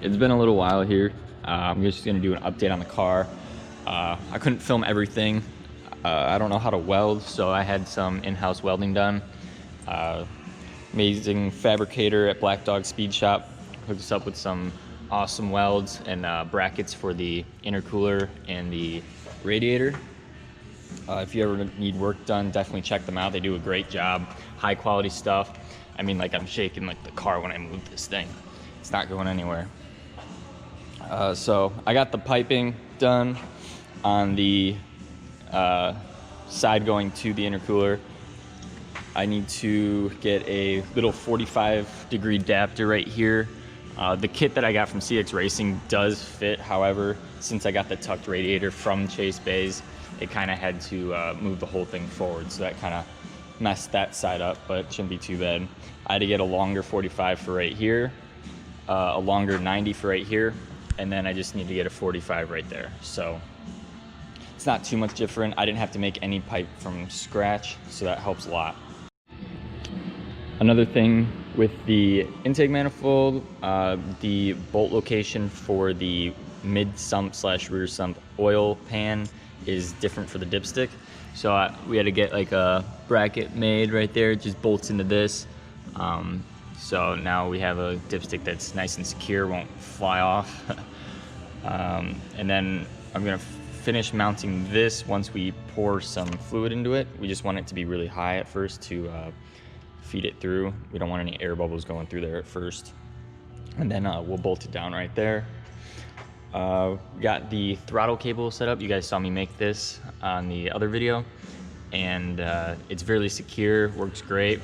It's been a little while here. I'm just gonna do an update on the car. I couldn't film everything. I don't know how to weld, so I had some in-house welding done. Amazing fabricator at Blackdog SpeedShop hooked us up with some awesome welds and brackets for the intercooler and the radiator. If you ever need work done, definitely check them out. They do a great job, high quality stuff. I mean, like, I'm shaking like the car when I move this thing. It's not going anywhere. So I got the piping done on the side going to the intercooler. I need to get a little 45-degree adapter right here. The kit that I got from CX Racing does fit. However, since I got the tucked radiator from Chase Bays, it kind of had to move the whole thing forward. So that kind of messed that side up, but it shouldn't be too bad. I had to get a longer 45 for right here, a longer 90 for right here, and then I just need to get a 45 right there. So it's not too much different. I didn't have to make any pipe from scratch, so that helps a lot. Another thing with the intake manifold, the bolt location for the mid sump / rear sump oil pan is different for the dipstick. So we had to get like a bracket made right there. It just bolts into this. So now we have a dipstick that's nice and secure, won't fly off. And then I'm gonna finish mounting this once we pour some fluid into it. We just want it to be really high at first to feed it through. We don't want any air bubbles going through there at first. And then we'll bolt it down right there. We got the throttle cable set up. You guys saw me make this on the other video, and it's very secure, works great.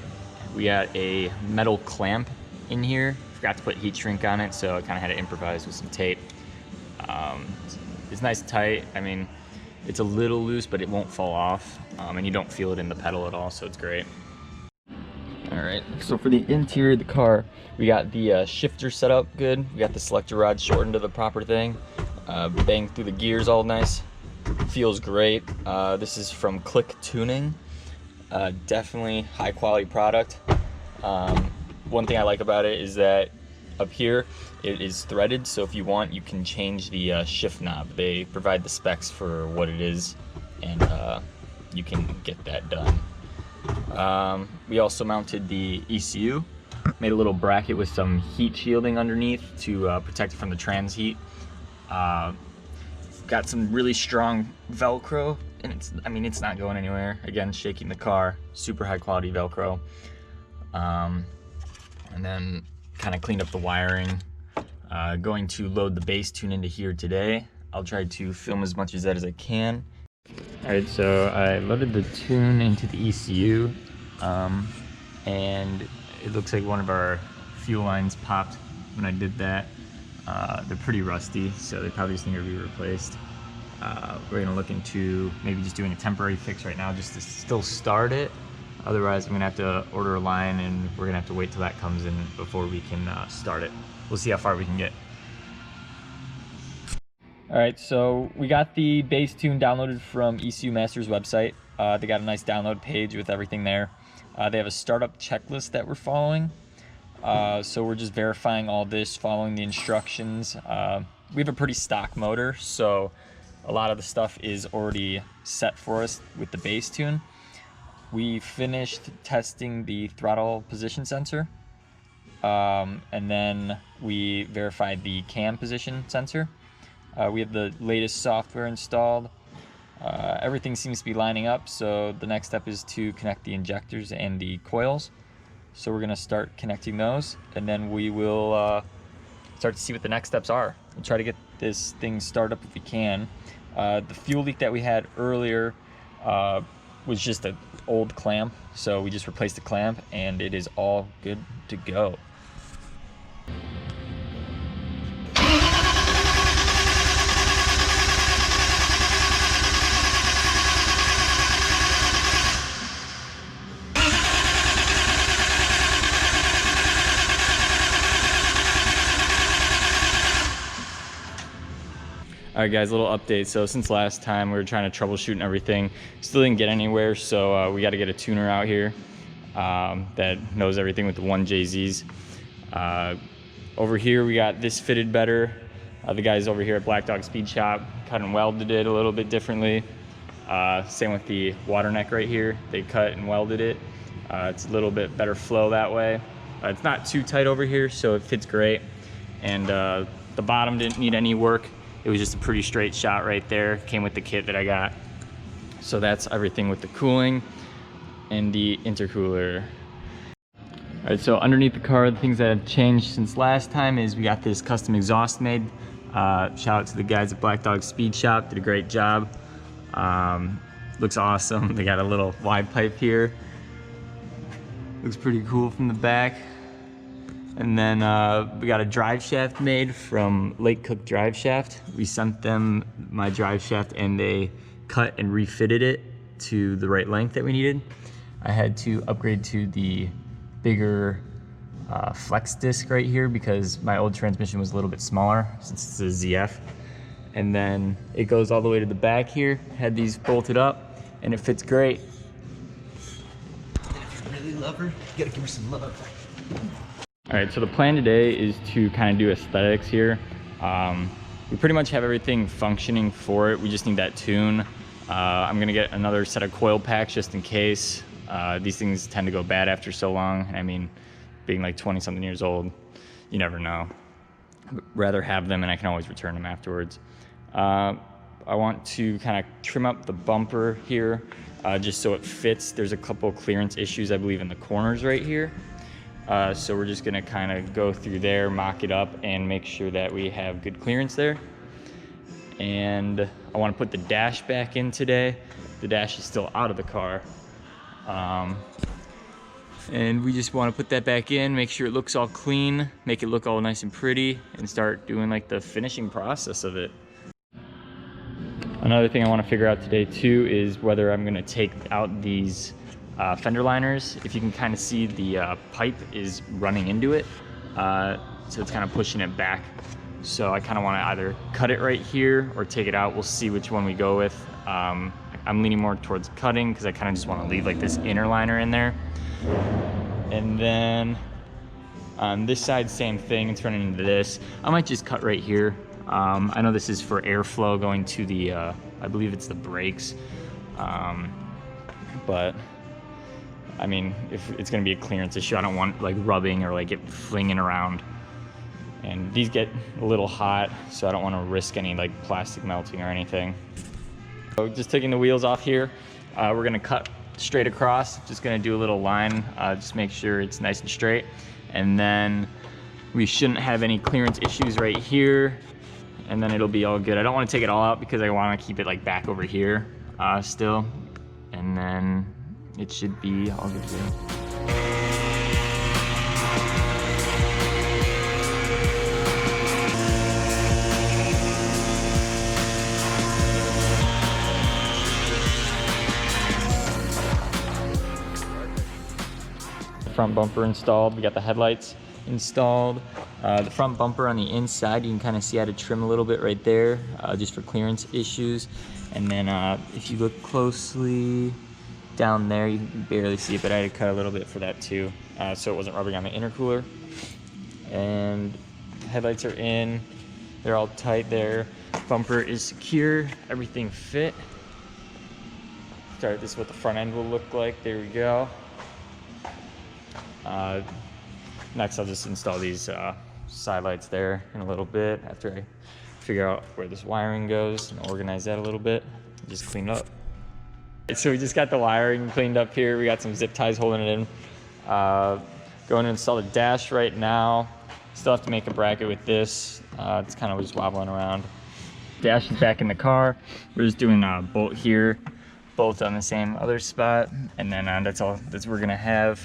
We got a metal clamp in here. Forgot to put heat shrink on it, so I kind of had to improvise with some tape. It's nice and tight. I mean, it's a little loose, but it won't fall off, and you don't feel it in the pedal at all, so it's great. All right, so for the interior of the car, we got the shifter set up good. We got the selector rod shortened to the proper thing. Bang through the gears all nice. Feels great. This is from Click Tuning. Definitely high quality product. One thing I like about it is that up here it is threaded, so if you want, you can change the shift knob. They provide the specs for what it is, and you can get that done. We also mounted the ECU, made a little bracket with some heat shielding underneath to protect it from the trans heat. Got some really strong Velcro, and it's not going anywhere. Again, shaking the car, super high quality Velcro. And then kind of cleaned up the wiring. Going to load the bass tune into here today. I'll try to film as much of that as I can. Alright, so I loaded the tune into the ECU, and it looks like one of our fuel lines popped when I did that. They're pretty rusty, so they probably just need to be replaced. We're going to look into maybe just doing a temporary fix right now just to still start it. Otherwise, I'm going to have to order a line, and we're going to have to wait till that comes in before we can start it. We'll see how far we can get. All right, so we got the bass tune downloaded from ECU Master's website. They got a nice download page with everything there. They have a startup checklist that we're following. So we're just verifying all this, following the instructions. We have a pretty stock motor, so a lot of the stuff is already set for us with the bass tune. We finished testing the throttle position sensor, and then we verified the cam position sensor. We have the latest software installed. Everything seems to be lining up, so the next step is to connect the injectors and the coils. So we're going to start connecting those, and then we will start to see what the next steps are. We'll try to get this thing started up if we can. The fuel leak that we had earlier was just an old clamp, so we just replaced the clamp, and it is all good to go. Alright guys, a little update. So since last time we were trying to troubleshoot and everything, still didn't get anywhere, so we got to get a tuner out here that knows everything with the 1jzs. Over here we got this fitted better. The guys over here at Blackdog SpeedShop cut and welded it a little bit differently. Same with the water neck right here. They cut and welded it. It's a little bit better flow that way. It's not too tight over here, so it fits great. And the bottom didn't need any work. It was just a pretty straight shot right there. Came with the kit that I got. So that's everything with the cooling and the intercooler. All right, so underneath the car, the things that have changed since last time is we got this custom exhaust made. Shout out to the guys at Blackdog SpeedShop, did a great job. Looks awesome. They got a little wide pipe here. Looks pretty cool from the back. And then we got a drive shaft made from Lake Cook Driveshaft. We sent them my drive shaft and they cut and refitted it to the right length that we needed. I had to upgrade to the bigger flex disc right here because my old transmission was a little bit smaller since it's a ZF. And then it goes all the way to the back here. Had these bolted up and it fits great. If you really love her, you gotta give her some love. All right, so the plan today is to kind of do aesthetics here. We pretty much have everything functioning for it. We just need that tune. I'm gonna get another set of coil packs just in case. These things tend to go bad after so long. I mean, being like 20 something years old, you never know. I'd rather have them and I can always return them afterwards. I want to kind of trim up the bumper here just so it fits. There's a couple clearance issues, I believe, in the corners right here. So we're just gonna kind of go through there, mock it up, and make sure that we have good clearance there. And I want to put the dash back in today. The dash is still out of the car. And we just want to put that back in, make sure it looks all clean, make it look all nice and pretty, and start doing like the finishing process of it. Another thing I want to figure out today too is whether I'm going to take out these fender liners. If you can kind of see, the pipe is running into it, so it's kind of pushing it back. So I kind of want to either cut it right here or take it out. We'll see which one we go with. I'm leaning more towards cutting because I kind of just want to leave like this inner liner in there. And then on this side, same thing, it's running into this. I might just cut right here. I know this is for airflow going to the, I believe it's the brakes. But I mean, if it's gonna be a clearance issue, I don't want like rubbing or like it flinging around. And these get a little hot, so I don't want to risk any like plastic melting or anything. So just taking the wheels off here, we're gonna cut straight across. Just gonna do a little line, just make sure it's nice and straight. And then we shouldn't have any clearance issues right here. And then it'll be all good. I don't want to take it all out because I want to keep it like back over here still. And then it should be all good here. Front bumper installed. We got the headlights installed. The front bumper on the inside, you can kind of see how to trim a little bit right there, just for clearance issues. And then if you look closely down there, you can barely see it, but I had to cut a little bit for that too, so it wasn't rubbing on the intercooler. And headlights are in, they're all tight there. Bumper is secure, everything fit. This is what the front end will look like. There we go. Next I'll just install these side lights there in a little bit after I figure out where this wiring goes and organize that a little bit. Just clean it up. So we just got the wiring cleaned up here. We got some zip ties holding it in. Going to install the dash right now. Still have to make a bracket with this. It's kind of just wobbling around. Dash is back in the car. We're just doing a bolt here, bolt on the same other spot, and then that's all that we're gonna have.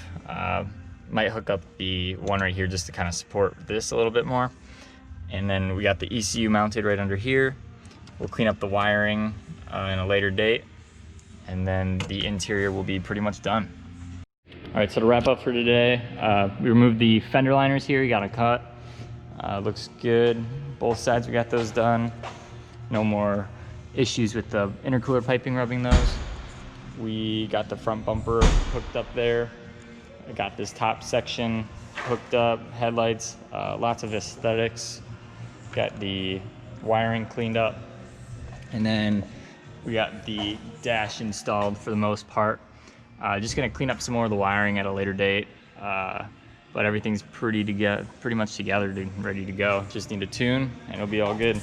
Might hook up the one right here just to kind of support this a little bit more. And then we got the ECU mounted right under here. We'll clean up the wiring in a later date, and then the interior will be pretty much done. All right, so to wrap up for today, we removed the fender liners here. You got a cut. Looks good. Both sides, we got those done. No more issues with the intercooler piping rubbing those. We got the front bumper hooked up there. I got this top section hooked up, headlights, lots of aesthetics. Got the wiring cleaned up. And then we got the dash installed for the most part. Just gonna clean up some more of the wiring at a later date. But everything's pretty much together, ready to go. Just need to tune and it'll be all good.